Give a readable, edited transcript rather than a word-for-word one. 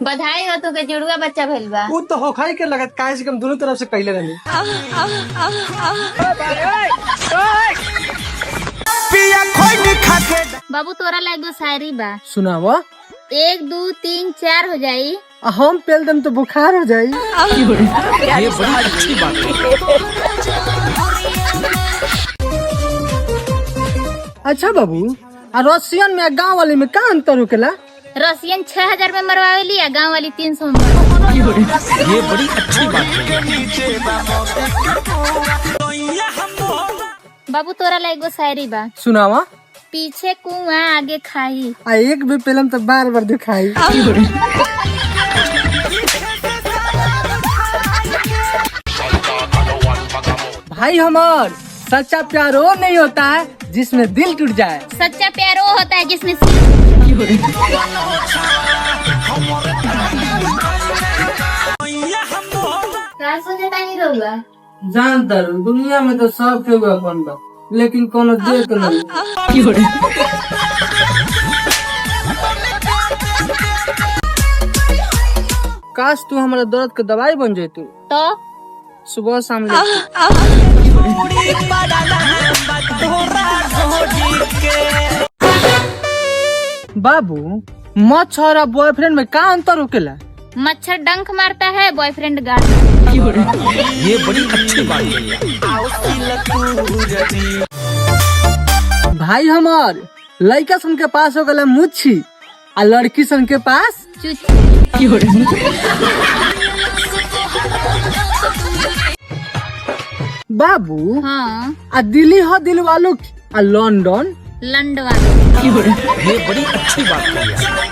बधाई हो तुके जुड़वा बच्चा भइल बा। वो तो होखाई के लगत काहे से हम दोनों तरफ से कहले रहनी। बाबू तोरा लागे शायरी बा। सुनावा। 1 2 3 4 हो जाई। हम पेल दम तो बुखार हो जाई। ये बड़ी अच्छी बात है। अच्छा बाबू, रसियन में गांव वाली में का अंतर होकेला? रसियन 6000 में मरवावेली या गाँव वाली 300 में। ये बड़ी अच्छी बात है। बाबू तोरा लागे शायरी बा। सुनावा। पीछे कुआं आगे खाई। एक भी पेलम तो बार बार दिखाई। भाई हमार सच्चा प्यार वो नहीं होता है जिसमें दिल टूट जाए। सच्चा प्यार वो होता है जिसमें क्या सोचता नहीं रहूगा। जानता रू दुनिया में तो सब के अपन बा, लेकिन कोनो देख नहीं। काश तू हमारा दर्द के दवाई बन जाए तू तो सुबह शाम ले। बाबू, मच्छर और बॉयफ्रेंड में का अंतर होकेला? मच्छर डंक मारता है, बॉयफ्रेंड गार्ड। ये बड़ी अच्छी बात है। भाई हमार लड़का सन के पास हो गला मुच्छी और लड़की सन के पास चुची। बाबू, हाँ आ दिल्ली हो दिल वालों की, आ लंदन लंडवा। ये बड़ी अच्छी बात है।